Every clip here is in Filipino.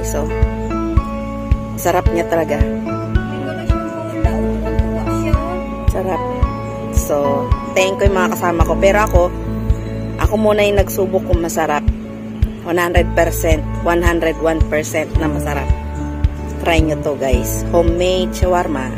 guys, oh. Sarap niya talaga. Sarap. So, thank ko yung mga kasama ko. Pero ako muna yung nagsubok kung masarap. 100%, 101% na masarap. Try nyo to, guys. Homemade shawarma.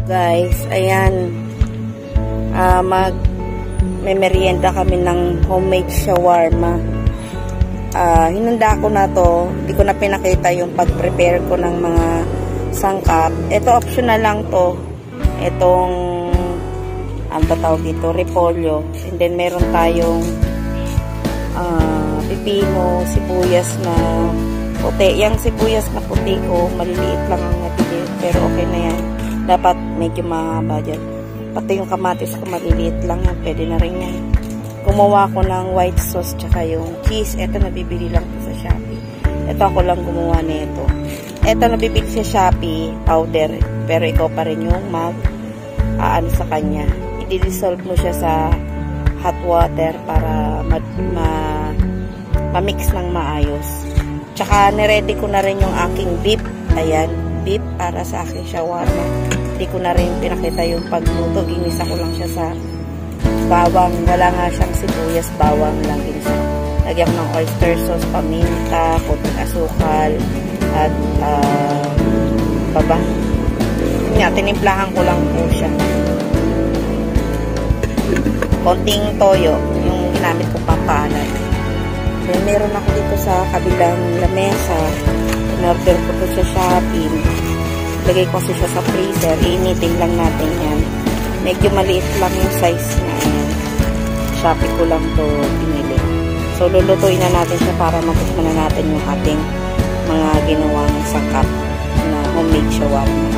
Guys, ayan. May merienda kami ng homemade shawarma. Hinanda ko na to. Hindi ko na pinakita yung pag-prepare ko ng mga sangkap. Ito, optional lang to. Itong, ang tawag dito, repolyo. And then, meron tayong pipino, sibuyas na puti. Yung sibuyas na puti ko, maliliit lang ang nabili. Pero okay na yan. Dapat medyo mahaba dyan. Pati yung kamatis ko, maliliit lang yan. Pwede na rin yan. Gumawa ko ng white sauce tsaka yung cheese. Ito nabibili lang po sa Shopee. Ito ako lang gumawa nito. Ito nabibili sa Shopee, powder. Pero ikaw pa rin yung ano sa kanya. I-dissolve mo siya sa hot water para ma-mix ng maayos. Tsaka niready ko na rin yung aking beef. Ayan, beef para sa aking shawarma. Hindi ko na rin pinakita yung pagluto. Ginisa ko lang siya sa bawang. Wala nga siyang sibuyas, bawang lang ginisa. Lagyan ko ng oyster sauce, paminta, puting asukal, at tinimplahan ko lang po siya. Konting toyo, yung ginamit ko pampaalat. Then, meron ako dito sa kabilang lamesa. In-order ko to sa Shopee. Lagay ko kasi siya sa freezer. Iinitin lang natin yan. Medyo maliit lang yung size niya. Shopee ko lang to pinili. So, lulutuin na natin siya para matikman na natin yung ating mga ginawang sangkap na homemade shawarma.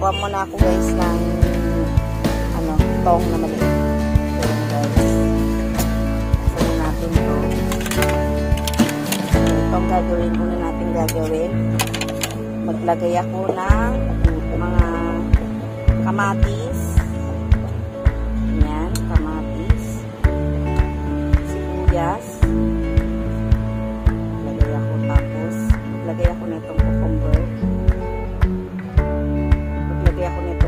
Kuha muna ako guys ng tong na maliit. So natin ito. Itong una natin gagawin. Maglagay ako ng mga kamatis. Ayan, kamatis. Sibuyas. Maglagay ako na itong cucumber.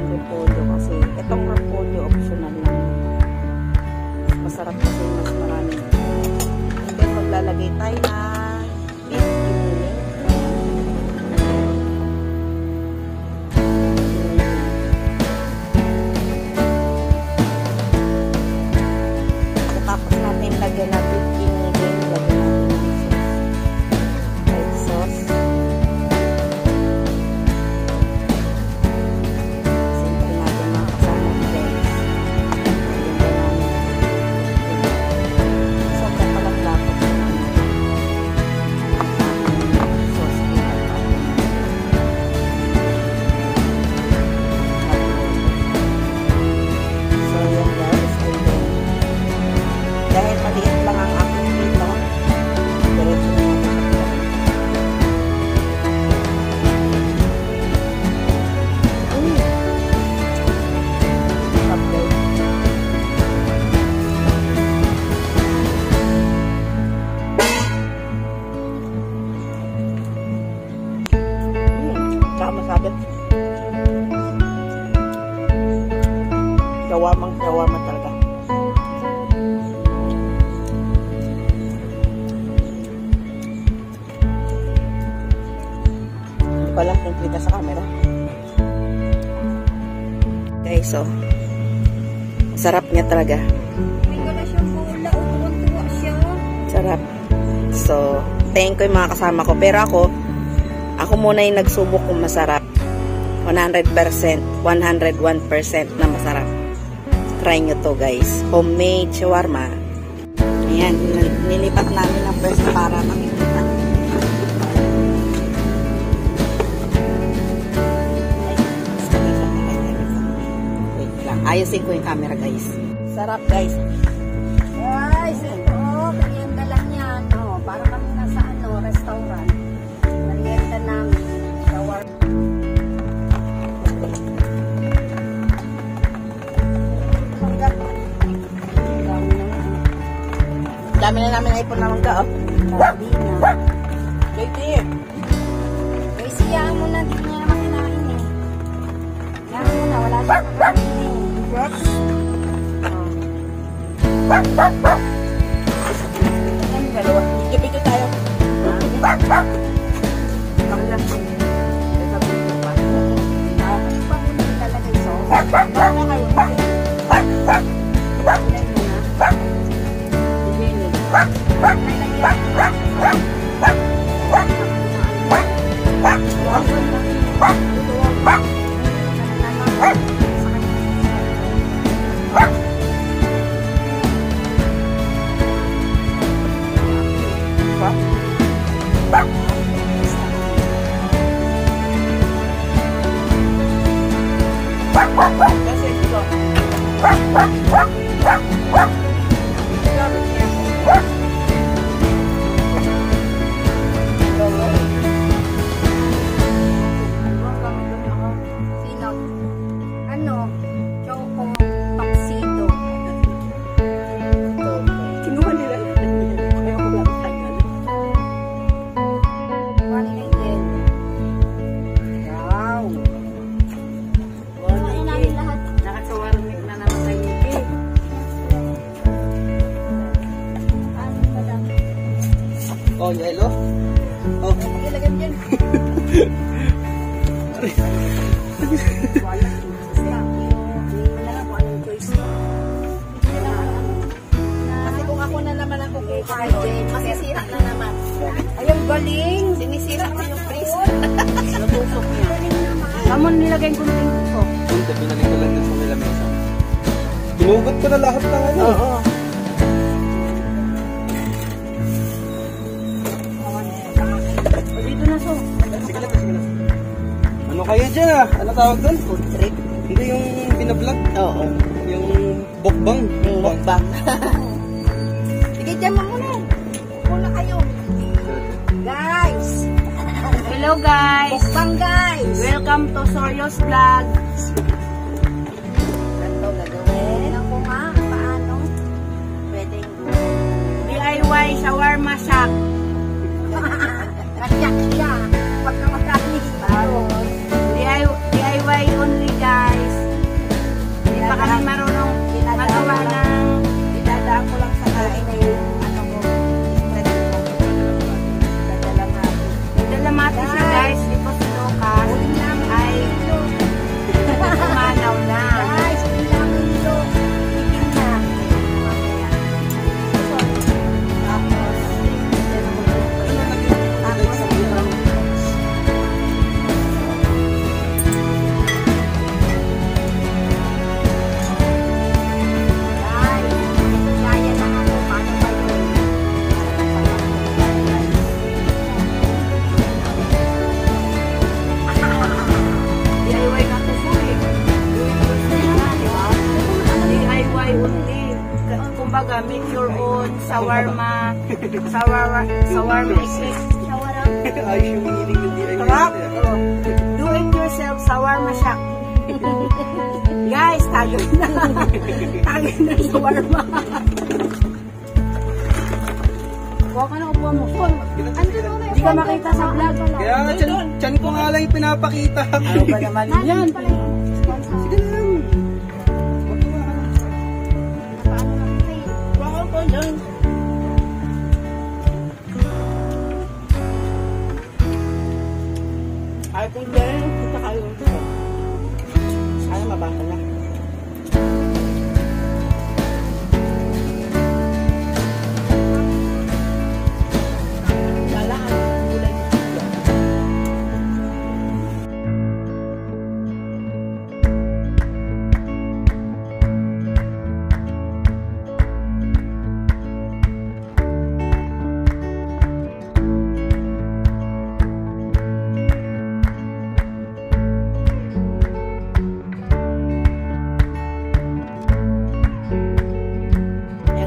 Repolyo kasi itong repolyo optional lang. Masarap kasi mas marami. And then maglalagay tayo na beef cubes. Tapos natin lagyan na beef cubes. Lagyan natin white sauce. ko alam kung kita sa camera. Guys, so sarap niya talaga. May wala siyang bula. Tuwa siya. Sarap. So, thank you yung mga kasama ko. Pero ako muna yung nagsubok kung masarap. 100%, 101% na masarap. Try nyo to guys. Homemade shawarma. Ayan, nilipat namin ang pwesto para makikita. Wait lang. Ayusin ko yung camera guys. Sarap guys. Guys, ito. Merienda lang yan. Oh, para kami nasa restaurant. Merienda namin. Shawarma. Dami na namin naipon na mangga, oh. Dami na. JT. Uy, siyaan mo na. Di niya naman kinain eh. Siyaan mo na. Wala siya kakain eh. Ayan, dalawa. Ito tayo. Kami lang. Pakunin talaga yung sauce. Oh, yellow? Oh. Ilagay dyan. Kasi kung ako na naman ang kukukain, masisira na naman. Ayun, galing. Sinisira ko yung freezer. Natusok niya. Kamon nilagay ko ng ko. Punta, binalik ko lang din sa nila mesa. Pinugot ko na lahat ng ano. Oo. Dito na so. Sige na, sige na. Ano kayo dyan ah? Ano tawag doon? Food trip. Hindi yung binablog. Oo. Yung bokbang. Yung mukbang. Sige, dyan mo muna. Muna kayo. Guys. Hello guys. Mukbang guys. Welcome to Soryo's Vlog. Ganito gagawin. Tingnan ko nga paano. Pwedeng DIY shawarma shop. nasyak siya. Pagka makakinis tayo. DIY only guys. Hindi pa kami marunong magawa ng Dinadaan ko lang sa kain na yung ano ko. Spread ko. Dadalamati. dalamati siya guys. Because Lucas ay kumanaw na. Guys, hindi namin ito. Tigil na. Mamaya. Tapos, Guys, gaya lang ako. Paano ba yun? DIY na to po eh. DIY only. Kumbaga, make your own shawarma. Shawarma exist. Ayos yung meaning ng DIY. Sarap. Do it yourself shawarma shop. Guys, tayo na. Tayo na shawarma. Kuha ka na upuan mo. Hindi ka makita sa vlog. Kaya nga, tiyan ko nga lang yung pinapakita. ano ba naman yan? Sige lang. Baka ko dyan. Ay, Hindi, kita kayo. Sana mabasa na.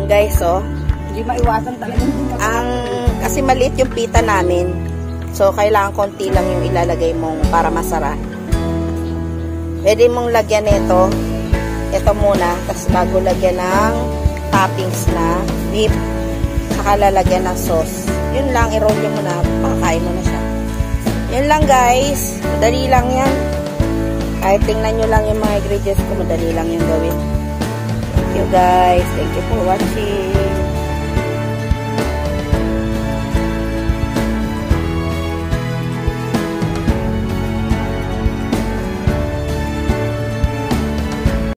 Guys, oh. Hindi maiwasan talaga. Kasi maliit yung pita namin. So, kailangan konti lang yung ilalagay mong para masara. Pwede mong lagyan nito. Ito muna. Tapos bago lagyan ng toppings na whip. Saka lalagyan ng sauce. Yun lang. I-roll nyo muna. Pakakain mo na siya. Yun lang, guys. Madali lang yan. Kahit tingnan nyo lang yung mga ingredients ko, madali lang yung gawin. Thank you guys. Thank you for watching.